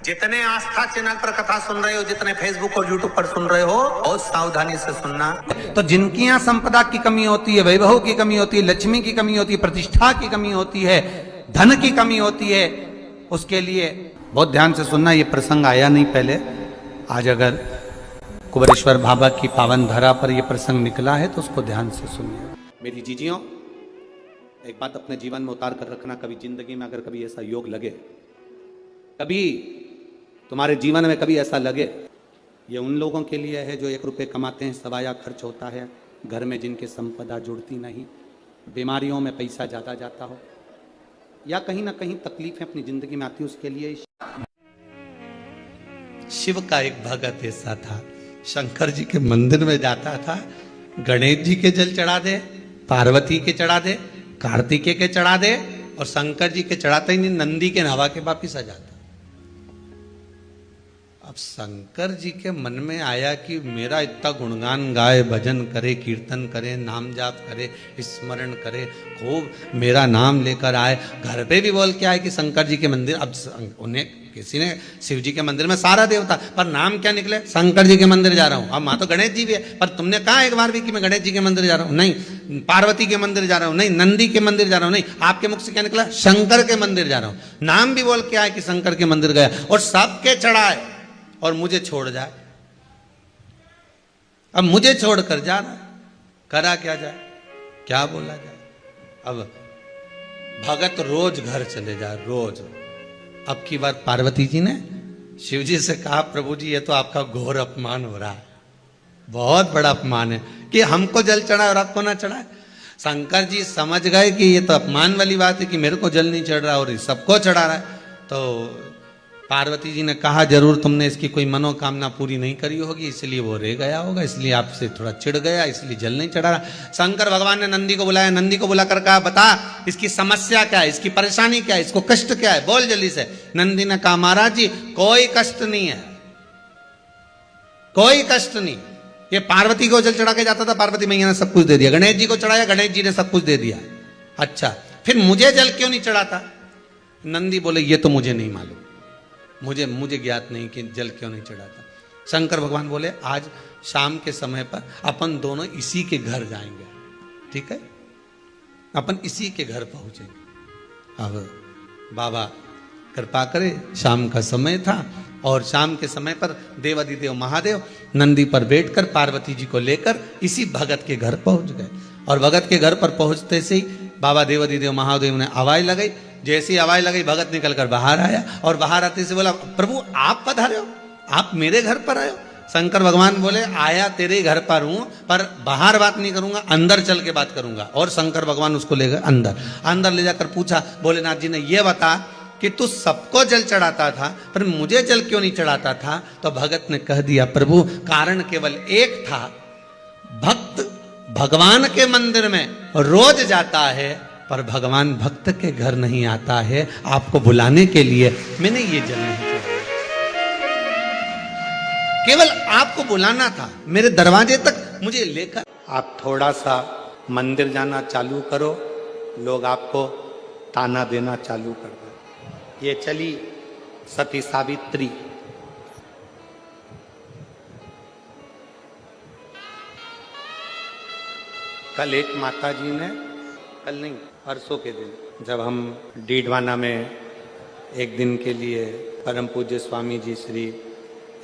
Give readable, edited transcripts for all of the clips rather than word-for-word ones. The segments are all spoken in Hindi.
जितने आस्था चैनल पर कथा सुन रहे हो, जितने फेसबुक और यूट्यूब पर सुन रहे हो, बहुत सावधानी से सुनना। तो जिनकी यहाँ संपदा की कमी होती है, वैभव की कमी होती है, लक्ष्मी की कमी होती है, प्रतिष्ठा की कमी होती है, धन की कमी होती है, उसके लिए बहुत ध्यान से सुनना। ये प्रसंग आया नहीं पहले, आज अगर कुबेरेश्वर बाबा की पावन धरा पर यह प्रसंग निकला है तो उसको ध्यान से सुनिए। मेरी जीजियों, एक बात अपने जीवन में उतार कर रखना, कभी जिंदगी में अगर कभी ऐसा योग लगे, कभी तुम्हारे जीवन में कभी ऐसा लगे, ये उन लोगों के लिए है जो 1 रुपये कमाते हैं, सवाया खर्च होता है, घर में जिनके संपदा जुड़ती नहीं, बीमारियों में पैसा ज़्यादा जाता हो, या कहीं ना कहीं तकलीफें अपनी जिंदगी में आती है, उसके लिए शिव का एक भगत ऐसा था, शंकर जी के मंदिर में जाता था, गणेश जी के जल चढ़ा दे, पार्वती के चढ़ा दे, कार्तिकेय के चढ़ा दे, और शंकर जी के चढ़ाते ही नहीं, नंदी के नवा के वापिस आ जाता। अब शंकर जी के मन में आया कि मेरा इतना गुणगान गाए, भजन करे, कीर्तन करे, नाम जाप करे, स्मरण करे, खूब मेरा नाम लेकर आए, घर पे भी बोल के आए कि शंकर जी के मंदिर। अब उन्हें किसी ने शिव जी के मंदिर में सारा देवता, पर नाम क्या निकले, शंकर जी के मंदिर जा रहा हूं। अब मां तो गणेश जी भी है, पर तुमने कहा एक बार भी कि मैं गणेश जी के मंदिर जा रहा हूं? नहीं। पार्वती के मंदिर जा रहा हूं? नहीं। नंदी के मंदिर जा रहा हूं? नहीं। आपके मुख से क्या निकला? शंकर के मंदिर जा रहा हूं। नाम भी बोल के आए कि शंकर के मंदिर गया, और सबके चढ़ाए, और मुझे छोड़ जाए। अब मुझे छोड़कर जा रहा है, करा क्या जाए, क्या बोला जाए? अब भगत रोज घर चले जाए, रोज। अब की बार पार्वती जी ने शिव जी से कहा, प्रभु जी ये तो आपका घोर अपमान हो रहा है, बहुत बड़ा अपमान है कि हमको जल चढ़ाए और आपको ना चढ़ाए। शंकर जी समझ गए कि ये तो अपमान वाली बात है कि मेरे को जल नहीं चढ़ रहा और सबको चढ़ा रहा है। तो पार्वती जी ने कहा, जरूर तुमने इसकी कोई मनोकामना पूरी नहीं करी होगी, इसलिए वो रह गया होगा, इसलिए आपसे थोड़ा चिढ़ गया, इसलिए जल नहीं चढ़ा रहा। शंकर भगवान ने नंदी को बुलाया, नंदी को बुलाकर कहा, बता इसकी समस्या क्या है, इसकी परेशानी क्या है, इसको कष्ट क्या है, बोल जल्दी से। नंदी ने कहा, महाराज जी कोई कष्ट नहीं है, कोई कष्ट नहीं। ये पार्वती को जल चढ़ा के जाता था, पार्वती मैया ने सब कुछ दे दिया। गणेश जी को चढ़ाया, गणेश जी ने सब कुछ दे दिया। अच्छा, फिर मुझे जल क्यों नहीं चढ़ाता? नंदी बोले, ये तो मुझे नहीं मालूम, मुझे ज्ञात नहीं कि जल क्यों नहीं चढ़ाता। शंकर भगवान बोले, आज शाम के समय पर अपन दोनों इसी के घर जाएंगे, ठीक है? अपन इसी के घर पहुंचेंगे। अब बाबा कृपा करे, शाम का समय था, और शाम के समय पर देवाधिदेव महादेव नंदी पर बैठकर पार्वती जी को लेकर इसी भगत के घर पहुंच गए। और भगत के घर पर पहुंचते से ही बाबा देवाधिदेव महादेव ने आवाज लगाई। जैसी आवाज लगी, भगत निकलकर बाहर आया, और बाहर आते से बोला, प्रभु आप पधारे हो, आप मेरे घर पर आए हो? शंकर भगवान बोले, आया तेरे घर पर हूं, पर बाहर बात नहीं करूंगा, अंदर चल के बात करूंगा। और शंकर भगवान उसको ले गए अंदर ले जाकर पूछा, भोलेनाथ जी ने, ये बता कि तू सबको जल चढ़ाता था, पर मुझे जल क्यों नहीं चढ़ाता था? तो भगत ने कह दिया, प्रभु कारण केवल एक था, भक्त भगवान के मंदिर में रोज जाता है, पर भगवान भक्त के घर नहीं आता है। आपको बुलाने के लिए मैंने ये जल नहीं चढ़ाया, केवल आपको बुलाना था, मेरे दरवाजे तक मुझे लेकर। आप थोड़ा सा मंदिर जाना चालू करो, लोग आपको ताना देना चालू कर दो। ये चली सती सावित्री, कल एक माता जी ने, कल नहीं परसों के दिन, जब हम डीडवाना में एक दिन के लिए परम पूज्य स्वामी जी श्री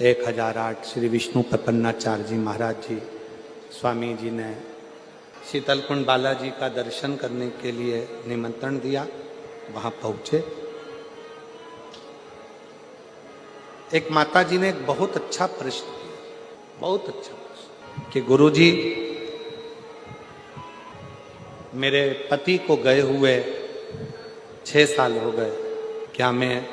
1008 श्री विष्णु प्रपन्नाचार्य जी महाराज जी स्वामी जी ने शीतलकुंड बालाजी का दर्शन करने के लिए निमंत्रण दिया, वहां पहुंचे। एक माता जी ने एक बहुत अच्छा प्रश्न किया, बहुत अच्छा प्रश्न, कि गुरुजी मेरे पति को गए हुए 6 साल हो गए, क्या मैं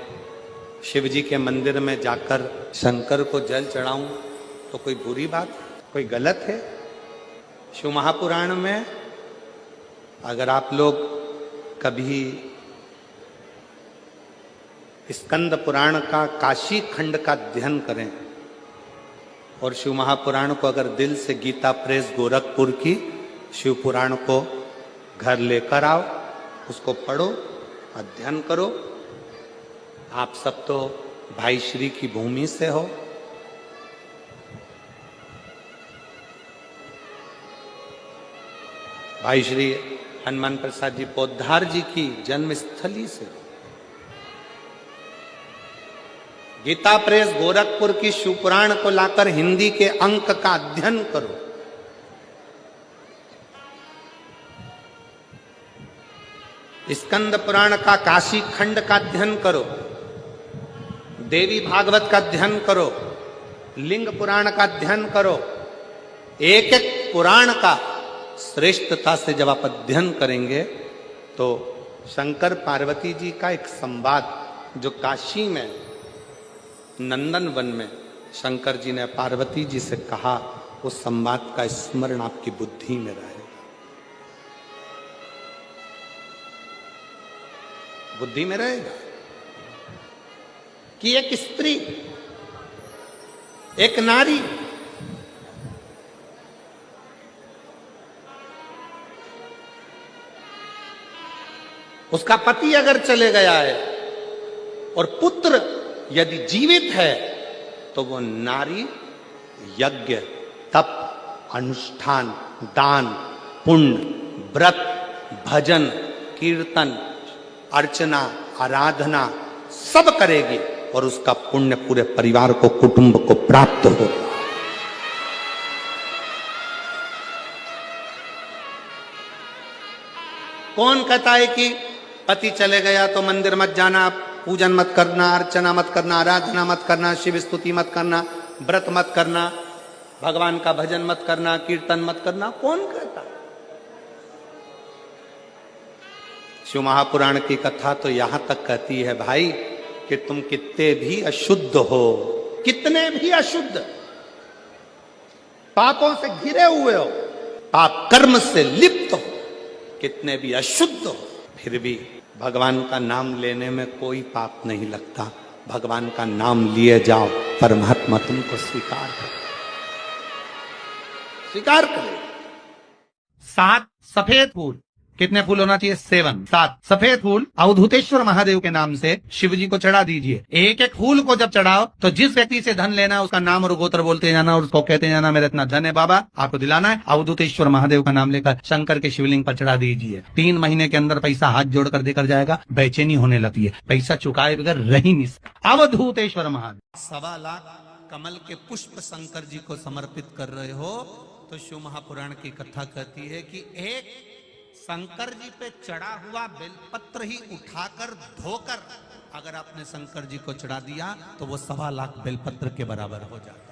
शिव जी के मंदिर में जाकर शंकर को जल चढ़ाऊं तो कोई बुरी बात, कोई गलत है? शिव महापुराण में अगर आप लोग कभी स्कंद पुराण का काशी खंड का अध्ययन करें और शिव महापुराण को अगर दिल से गीता प्रेस गोरखपुर की शिव पुराण को घर लेकर आओ, उसको पढ़ो, अध्ययन करो। आप सब तो भाई श्री की भूमि से हो, भाई श्री हनुमान प्रसाद जी पोद्दार जी की जन्मस्थली से हो, गीता प्रेस गोरखपुर की शिवपुराण को लाकर हिंदी के अंक का अध्ययन करो, स्कंद पुराण का काशी खंड का अध्ययन करो, देवी भागवत का अध्ययन करो, लिंग पुराण का अध्ययन करो। एक एक पुराण का श्रेष्ठता से जब आप अध्ययन करेंगे तो शंकर पार्वती जी का एक संवाद जो काशी में नंदन वन में शंकर जी ने पार्वती जी से कहा, उस संवाद का स्मरण आपकी बुद्धि में रहेगा। बुद्धि में रहेगा कि एक स्त्री, एक नारी उसका पति अगर चले गया है और पुत्र यदि जीवित है तो वो नारी यज्ञ, तप, अनुष्ठान, दान, पुण्य, व्रत, भजन, कीर्तन, अर्चना, आराधना सब करेगी और उसका पुण्य पूरे परिवार को, कुटुंब को प्राप्त होगा। कौन कहता है कि पति चले गया तो मंदिर मत जाना, पूजन मत करना, अर्चना मत करना, आराधना मत करना, शिव स्तुति मत करना, व्रत मत करना, भगवान का भजन मत करना, कीर्तन मत करना? कौन कहता? शिव महापुराण की कथा तो यहां तक कहती है भाई कि तुम कितने भी अशुद्ध हो, कितने भी अशुद्ध, पापों से घिरे हुए हो, पाप कर्म से लिप्त हो, कितने भी अशुद्ध हो, फिर भी भगवान का नाम लेने में कोई पाप नहीं लगता। भगवान का नाम लिए जाओ, परमात्मा तुमको स्वीकार करे, स्वीकार करे। 7 सफेद फूल, कितने फूल होना चाहिए? 7 सफेद फूल अवधूतेश्वर महादेव के नाम से शिव जी को चढ़ा दीजिए। एक एक फूल को जब चढ़ाओ तो जिस व्यक्ति से धन लेना है उसका नाम और गोत्र बोलते जाना और उसको कहते जाना, मेरा इतना धन है बाबा, आपको दिलाना है। अवधूतेश्वर महादेव का नाम लेकर शंकर के शिवलिंग पर चढ़ा दीजिए। 3 महीने के अंदर पैसा हाथ जोड़कर देकर जाएगा। बेचैनी होने लगती है, पैसा चुकाए बगैर रह ही नहीं सकता। अवधूतेश्वर महादेव। 1.25 लाख कमल के पुष्प शंकर जी को समर्पित कर रहे हो तो शिव महापुराण की कथा कहती है कि एक शंकर जी पे चढ़ा हुआ बेलपत्र ही उठाकर धोकर अगर आपने शंकर जी को चढ़ा दिया तो वो 1.25 लाख बेलपत्र के बराबर हो जाता है।